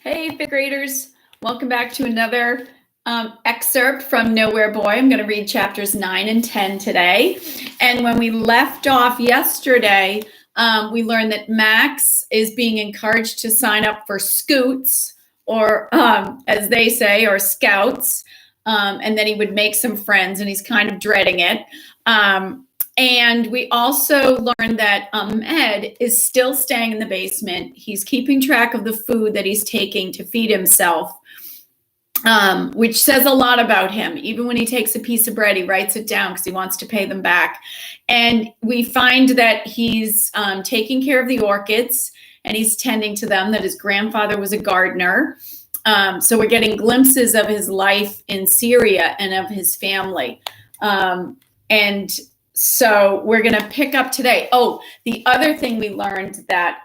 Hey, fifth graders. Welcome back to another excerpt from Nowhere Boy. I'm going to read chapters 9 and 10 today. And when we left off yesterday, we learned that Max is being encouraged to sign up for scoots, or as they say, or scouts, and then he would make some friends, and he's kind of dreading it. And we also learned that Amed is still staying in the basement. He's keeping track of the food that he's taking to feed himself, which says a lot about him. Even when he takes a piece of bread, he writes it down because he wants to pay them back. And we find that he's taking care of the orchids and he's tending to them, that his grandfather was a gardener. So we're getting glimpses of his life in Syria and of his family. And so we're going to pick up today. Oh, the other thing we learned, that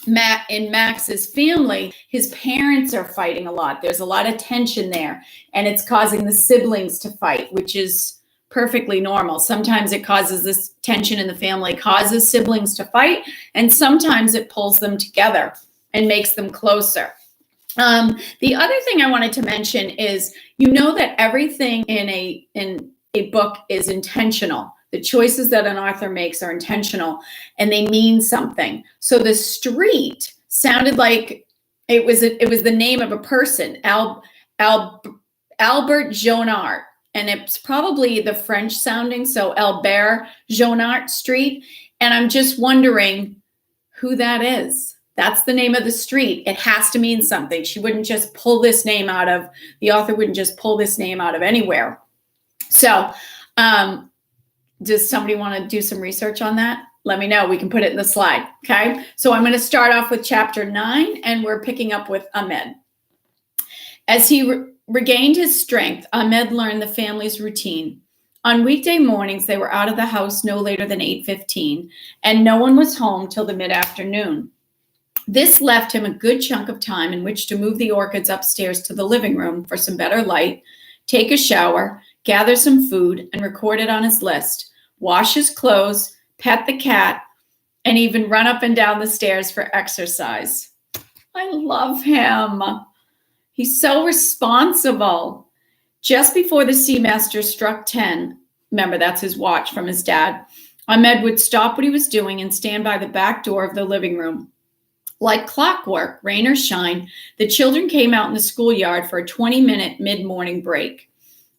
in Max's family, his parents are fighting a lot. There's a lot of tension there, and it's causing the siblings to fight, which is perfectly normal. Sometimes it causes this tension in the family, causes siblings to fight, and sometimes it pulls them together and makes them closer. The other thing I wanted to mention is, you know that everything in a book is intentional. The choices that an author makes are intentional and they mean something. So the street sounded like it was the name of a person, Albert Jonart, and it's probably the French sounding, so Albert Jonart Street. And I'm just wondering who that is. That's the name of the street. It has to mean something. The author wouldn't just pull this name out of anywhere. So, does somebody want to do some research on that? Let me know. We can put it in the slide. Okay. So I'm going to start off with chapter 9, and we're picking up with Amed. As he regained his strength, Amed learned the family's routine. On weekday mornings, they were out of the house no later than 8:15, and no one was home till the mid-afternoon. This left him a good chunk of time in which to move the orchids upstairs to the living room for some better light, take a shower, gather some food, and record it on his list, wash his clothes, pet the cat, and even run up and down the stairs for exercise. I love him. He's so responsible. Just before the Seamaster struck 10, remember that's his watch from his dad, Amed would stop what he was doing and stand by the back door of the living room. Like clockwork, rain or shine, the children came out in the schoolyard for a 20-minute mid-morning break.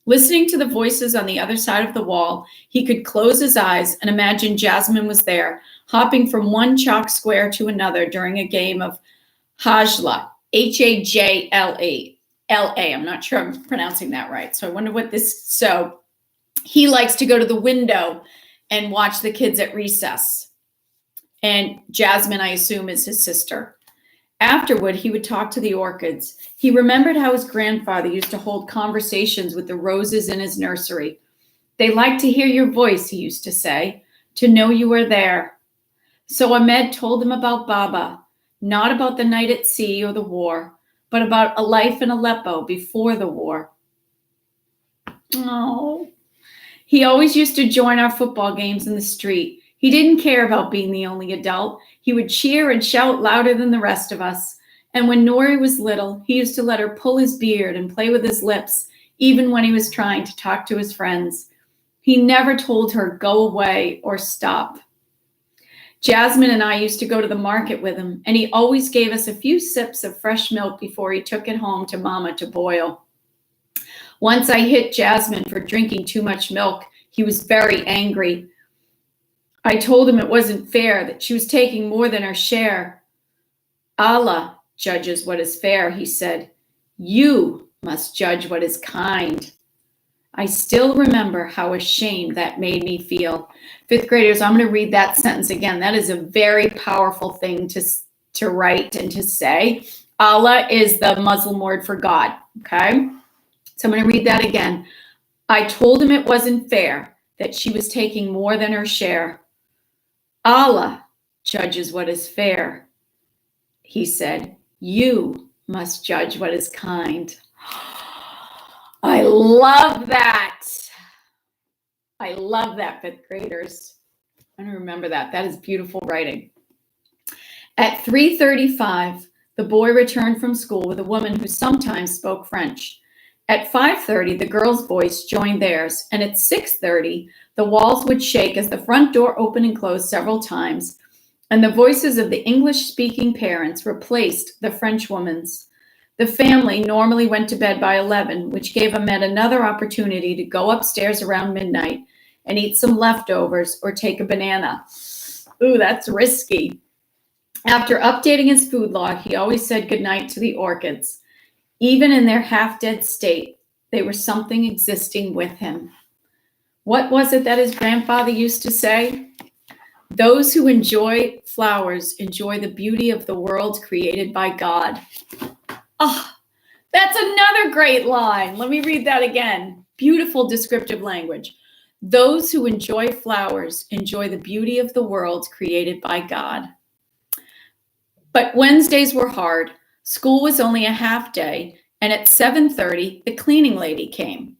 Listening to the voices on the other side of the wall, he could close his eyes and imagine Jasmine was there, hopping from one chalk square to another during a game of Hajla, Hajle, L-A. I'm not sure I'm pronouncing that right. So I wonder what so he likes to go to the window and watch the kids at recess. And Jasmine, I assume, is his sister. Afterward, he would talk to the orchids. He remembered how his grandfather used to hold conversations with the roses in his nursery. They like to hear your voice, he used to say, to know you were there. So Amed told them about Baba, not about the night at sea or the war, but about a life in Aleppo before the war. Oh, he always used to join our football games in the street. He didn't care about being the only adult. He would cheer and shout louder than the rest of us. And when Nori was little, he used to let her pull his beard and play with his lips, even when he was trying to talk to his friends. He never told her, go away or stop. Jasmine and I used to go to the market with him, and he always gave us a few sips of fresh milk before he took it home to Mama to boil. Once I hit Jasmine for drinking too much milk. He was very angry. I told him it wasn't fair, that she was taking more than her share. Allah judges what is fair, he said. You must judge what is kind. I still remember how ashamed that made me feel. Fifth graders, I'm going to read that sentence again. That is a very powerful thing to write and to say. Allah is the Muslim word for God, okay? So I'm going to read that again. I told him it wasn't fair, that she was taking more than her share. Allah judges what is fair, he said. You must judge what is kind. I love that. I love that, fifth graders. I remember that. That is beautiful writing. At 3:35, the boy returned from school with a woman who sometimes spoke French. At 5:30, the girl's voice joined theirs, and at 6:30, the walls would shake as the front door opened and closed several times, and the voices of the English-speaking parents replaced the French woman's. The family normally went to bed by 11, which gave Amed another opportunity to go upstairs around midnight and eat some leftovers or take a banana. Ooh, that's risky. After updating his food log, he always said goodnight to the orchids. Even in their half-dead state, they were something existing with him. What was it that his grandfather used to say? Those who enjoy flowers enjoy the beauty of the world created by God. Oh, that's another great line. Let me read that again. Beautiful descriptive language. Those who enjoy flowers enjoy the beauty of the world created by God. But Wednesdays were hard. School was only a half day, and at 7:30, the cleaning lady came.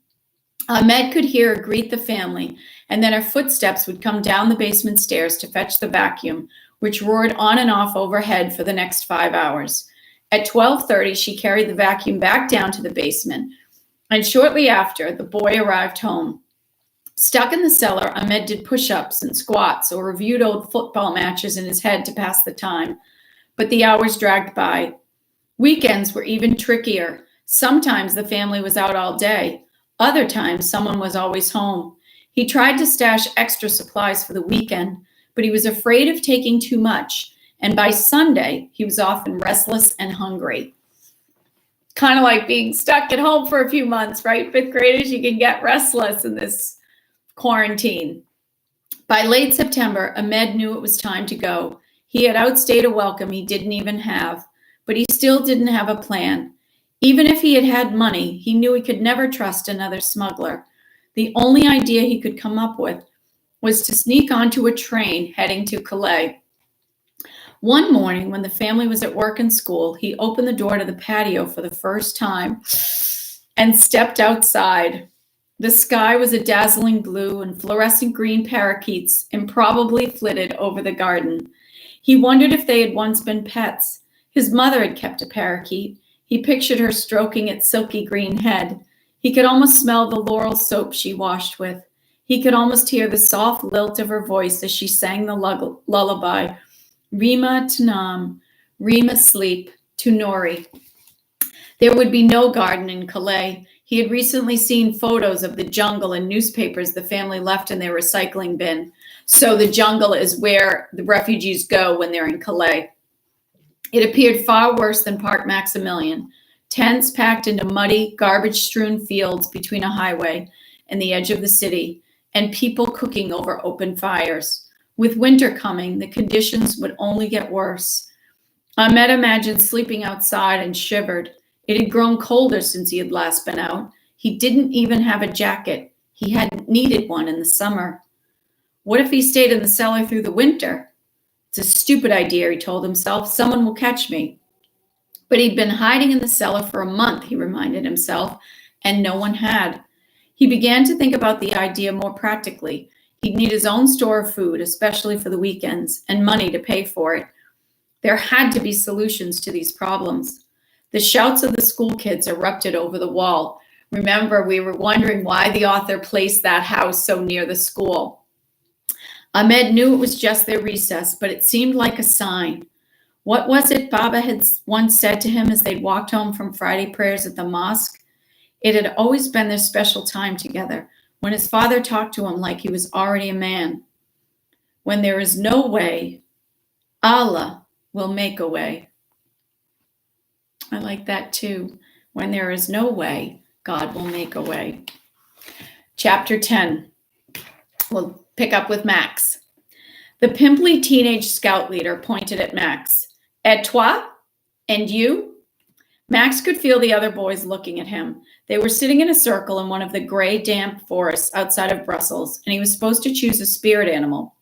Amed could hear her greet the family, and then her footsteps would come down the basement stairs to fetch the vacuum, which roared on and off overhead for the next 5 hours. At 12:30, she carried the vacuum back down to the basement, and shortly after, the boy arrived home. Stuck in the cellar, Amed did push-ups and squats or reviewed old football matches in his head to pass the time, but the hours dragged by. Weekends were even trickier. Sometimes the family was out all day. Other times, someone was always home. He tried to stash extra supplies for the weekend, but he was afraid of taking too much, and by Sunday, he was often restless and hungry. Kind of like being stuck at home for a few months, right? Fifth graders, you can get restless in this quarantine. By late September, Amed knew it was time to go. He had outstayed a welcome he didn't even have, but he still didn't have a plan. Even if he had had money, he knew he could never trust another smuggler. The only idea he could come up with was to sneak onto a train heading to Calais. One morning, when the family was at work and school, he opened the door to the patio for the first time and stepped outside. The sky was a dazzling blue, and fluorescent green parakeets improbably flitted over the garden. He wondered if they had once been pets. His mother had kept a parakeet. He pictured her stroking its silky green head. He could almost smell the laurel soap she washed with. He could almost hear the soft lilt of her voice as she sang the lullaby, Rima Tanam, Rima sleep, to Nori. There would be no garden in Calais. He had recently seen photos of the jungle in newspapers the family left in their recycling bin. So the jungle is where the refugees go when they're in Calais. It appeared far worse than Park Maximilian. Tents packed into muddy, garbage-strewn fields between a highway and the edge of the city, and people cooking over open fires. With winter coming, the conditions would only get worse. Amed imagined sleeping outside and shivered. It had grown colder since he had last been out. He didn't even have a jacket. He hadn't needed one in the summer. What if he stayed in the cellar through the winter? It's a stupid idea, he told himself. Someone will catch me. But he'd been hiding in the cellar for a month, he reminded himself, and no one had. He began to think about the idea more practically. He'd need his own store of food, especially for the weekends, and money to pay for it. There had to be solutions to these problems. The shouts of the school kids erupted over the wall. Remember, we were wondering why the author placed that house so near the school. Amed knew it was just their recess, but it seemed like a sign. What was it Baba had once said to him as they'd walked home from Friday prayers at the mosque? It had always been their special time together, when his father talked to him like he was already a man. When there is no way, Allah will make a way. I like that too. When there is no way, God will make a way. Chapter 10. We'll pick up with Max. The pimply teenage scout leader pointed at Max. Et toi? And you? Max could feel the other boys looking at him. They were sitting in a circle in one of the gray, damp forests outside of Brussels, and he was supposed to choose a spirit animal.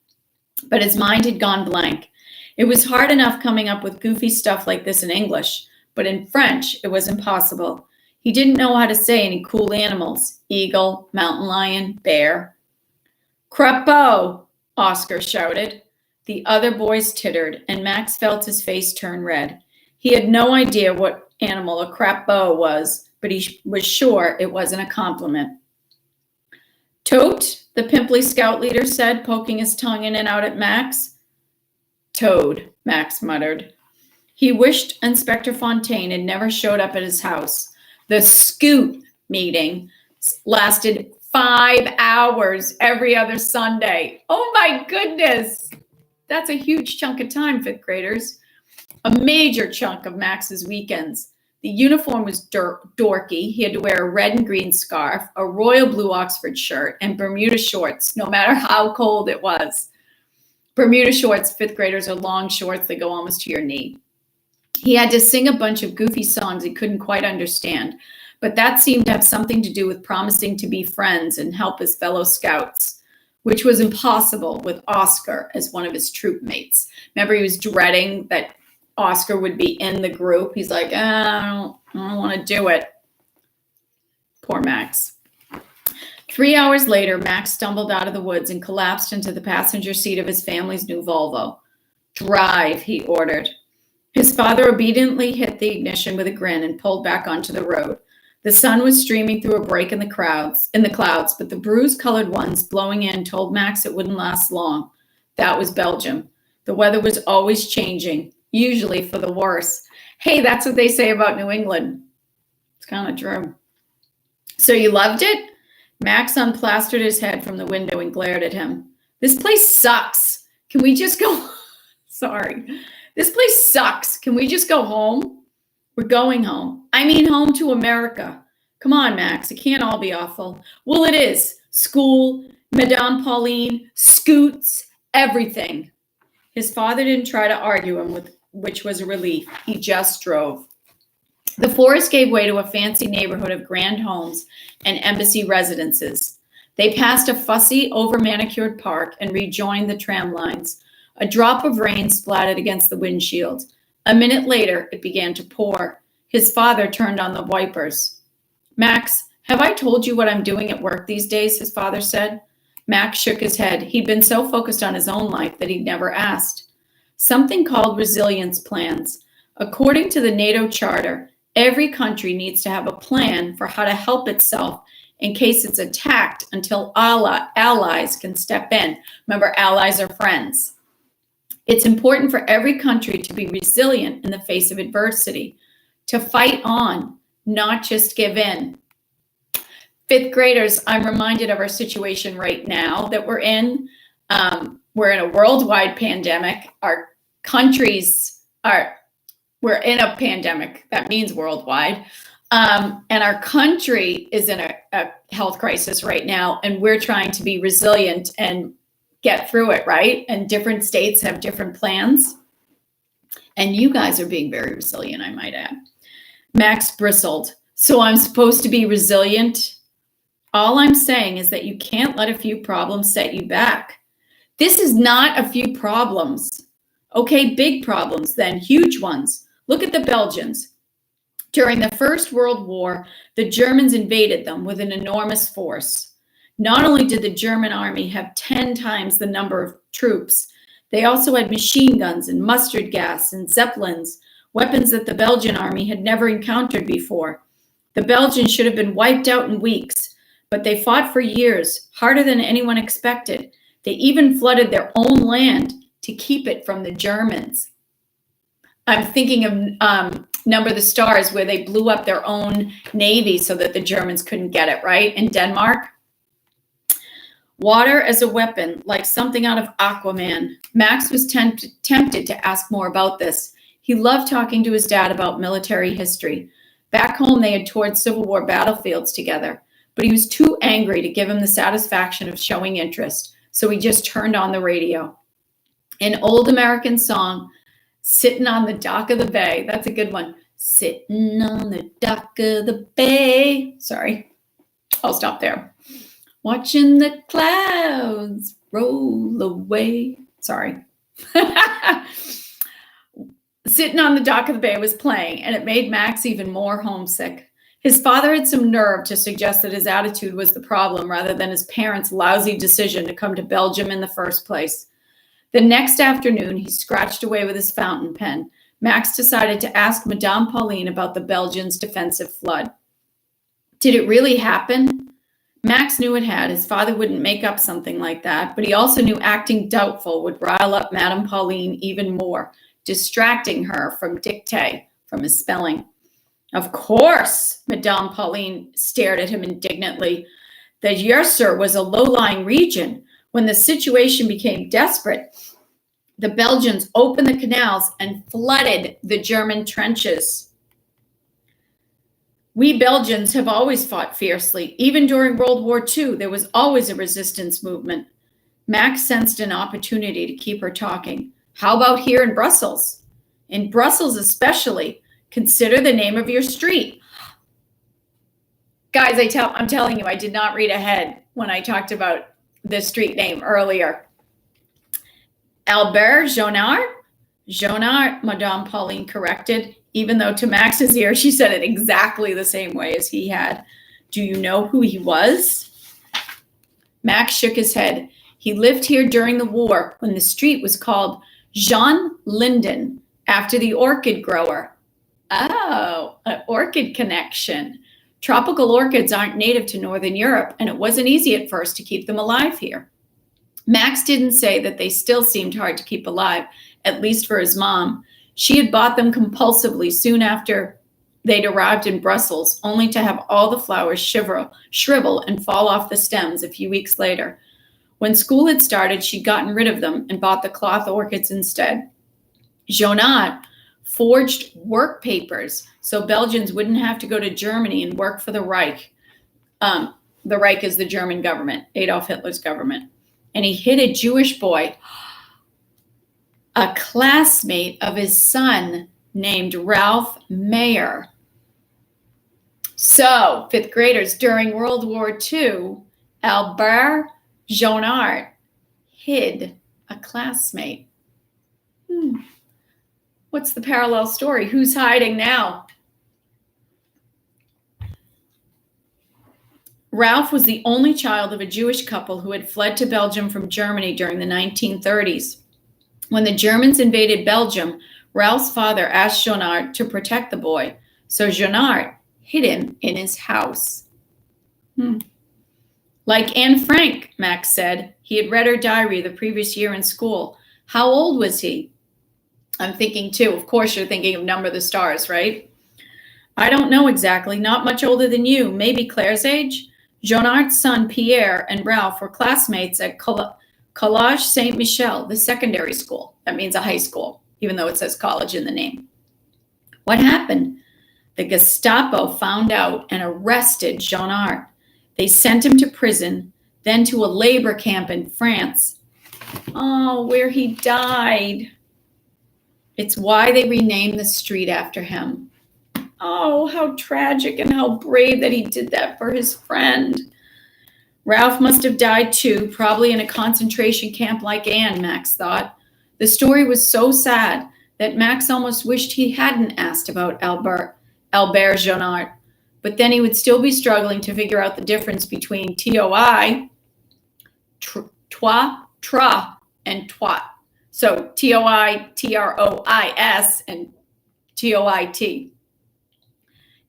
But his mind had gone blank. It was hard enough coming up with goofy stuff like this in English, but in French, it was impossible. He didn't know how to say any cool animals. Eagle, mountain lion, bear. Crapaud, Oscar shouted. The other boys tittered, and Max felt his face turn red. He had no idea what animal a crapo was, but he was sure it wasn't a compliment. Tote, the pimply scout leader said, poking his tongue in and out at Max. Toad, Max muttered. He wished Inspector Fontaine had never showed up at his house. The scoot meeting lasted 5 hours every other Sunday. Oh my goodness. That's a huge chunk of time, fifth graders. A major chunk of Max's weekends. The uniform was dorky. He had to wear a red and green scarf, a royal blue Oxford shirt, and Bermuda shorts, no matter how cold it was. Bermuda shorts, fifth graders, are long shorts that go almost to your knee. He had to sing a bunch of goofy songs he couldn't quite understand, but that seemed to have something to do with promising to be friends and help his fellow scouts, which was impossible with Oscar as one of his troop mates. Remember, he was dreading that Oscar would be in the group. He's like, I don't want to do it. Poor Max. 3 hours later, Max stumbled out of the woods and collapsed into the passenger seat of his family's new Volvo. Drive, he ordered. His father obediently hit the ignition with a grin and pulled back onto the road. The sun was streaming through a break in the clouds, but the bruise-colored ones blowing in told Max it wouldn't last long. That was Belgium. The weather was always changing, usually for the worse. Hey, that's what they say about New England. It's kind of true. So you loved it? Max unplastered his head from the window and glared at him. This place sucks. Can we just go? Sorry. This place sucks. Can we just go home? We're going home. I mean home to America. Come on, Max. It can't all be awful. Well, it is. School, Madame Pauline, scoots, everything. His father didn't try to argue him, which was a relief. He just drove. The forest gave way to a fancy neighborhood of grand homes and embassy residences. They passed a fussy, over-manicured park and rejoined the tram lines. A drop of rain splattered against the windshield. A minute later, it began to pour. His father turned on the wipers. Max, have I told you what I'm doing at work these days? His father said. Max shook his head. He'd been so focused on his own life that he'd never asked. Something called resilience plans. According to the NATO Charter, every country needs to have a plan for how to help itself in case it's attacked until allies can step in. Remember, allies are friends. It's important for every country to be resilient in the face of adversity, to fight on, not just give in. Fifth graders, I'm reminded of our situation right now that we're in. We're in a worldwide pandemic. Our countries we're in a pandemic. That means worldwide. And our country is in a health crisis right now, and we're trying to be resilient and get through it, right? And different states have different plans. And you guys are being very resilient, I might add. Max bristled. So I'm supposed to be resilient? All I'm saying is that you can't let a few problems set you back. This is not a few problems. Okay, big problems, then huge ones. Look at the Belgians. During the First World War, the Germans invaded them with an enormous force. Not only did the German army have 10 times the number of troops, they also had machine guns and mustard gas and zeppelins, weapons that the Belgian army had never encountered before. The Belgians should have been wiped out in weeks, but they fought for years, harder than anyone expected. They even flooded their own land to keep it from the Germans. I'm thinking of Number the Stars, where they blew up their own navy so that the Germans couldn't get it, right? In Denmark. Water as a weapon, like something out of Aquaman. Max was tempted to ask more about this. He loved talking to his dad about military history. Back home, they had toured Civil War battlefields together, but he was too angry to give him the satisfaction of showing interest, so he just turned on the radio. An old American song, Sitting on the Dock of the Bay. That's a good one. Sitting on the dock of the bay. Sorry, I'll stop there. Watching the clouds roll away. Sorry. Sitting on the Dock of the Bay was playing, and it made Max even more homesick. His father had some nerve to suggest that his attitude was the problem rather than his parents' lousy decision to come to Belgium in the first place. The next afternoon, he scratched away with his fountain pen, Max decided to ask Madame Pauline about the Belgians' defensive flood. Did it really happen? Max knew it had. His father wouldn't make up something like that, but he also knew acting doubtful would rile up Madame Pauline even more, distracting her from dictée, from his spelling. Of course, Madame Pauline stared at him indignantly. The Yser was a low-lying region. When the situation became desperate, the Belgians opened the canals and flooded the German trenches. We Belgians have always fought fiercely. Even during World War II, there was always a resistance movement. Max sensed an opportunity to keep her talking. How about here in Brussels? In Brussels especially, consider the name of your street. Guys, I'm telling you, I did not read ahead when I talked about the street name earlier. Albert Jonard? Jonard, Madame Pauline corrected, even though to Max's ear, she said it exactly the same way as he had. Do you know who he was? Max shook his head. He lived here during the war when the street was called Jean Linden, after the orchid grower. Oh, an orchid connection. Tropical orchids aren't native to Northern Europe, and it wasn't easy at first to keep them alive here. Max didn't say that they still seemed hard to keep alive, at least for his mom. She had bought them compulsively soon after they'd arrived in Brussels, only to have all the flowers shrivel and fall off the stems a few weeks later. When school had started, she'd gotten rid of them and bought the cloth orchids instead. Jonard forged work papers so Belgians wouldn't have to go to Germany and work for the Reich. The Reich is the German government, Adolf Hitler's government. And he hid a Jewish boy, a classmate of his son named Ralph Mayer. So, fifth graders, during World War II, Albert Jonard hid a classmate. What's the parallel story? Who's hiding now? Ralph was the only child of a Jewish couple who had fled to Belgium from Germany during the 1930s. When the Germans invaded Belgium, Ralph's father asked Jonard to protect the boy, so Jonard hid him in his house. Like Anne Frank, Max said. He had read her diary the previous year in school. How old was he? I'm thinking too. Of course, you're thinking of Number the Stars, right? I don't know exactly. Not much older than you. Maybe Claire's age? Jonard's son, Pierre, and Ralph were classmates at Collège Saint-Michel, the secondary school. That means a high school, even though it says college in the name. What happened? The Gestapo found out and arrested Jonard. They sent him to prison, then to a labor camp in France. Oh, where he died. It's why they renamed the street after him. Oh, how tragic and how brave that he did that for his friend. Ralph must have died too, probably in a concentration camp like Anne, Max thought. The story was so sad that Max almost wished he hadn't asked about Albert Jonard. But then he would still be struggling to figure out the difference between toi, tra, and twat. So toi, trois, and toit.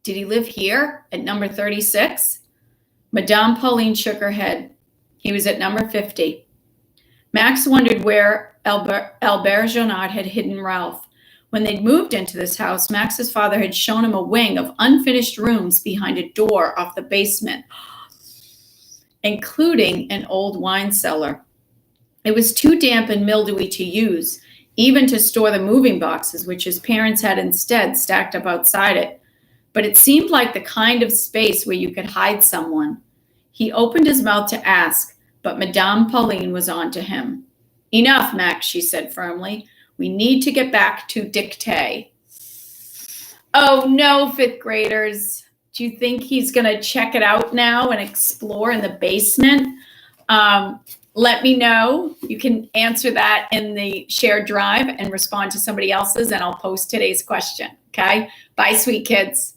Did he live here at number 36? Madame Pauline shook her head. He was at number 50. Max wondered where Albert Jonard had hidden Ralph. When they'd moved into this house, Max's father had shown him a wing of unfinished rooms behind a door off the basement, including an old wine cellar. It was too damp and mildewy to use, even to store the moving boxes, which his parents had instead stacked up outside it. But it seemed like the kind of space where you could hide someone. He opened his mouth to ask, but Madame Pauline was on to him. Enough, Max, she said firmly. We need to get back to dictée. Oh no, fifth graders. Do you think he's going to check it out now and explore in the basement? Let me know. You can answer that in the shared drive and respond to somebody else's, and I'll post today's question. Okay? Bye, sweet kids.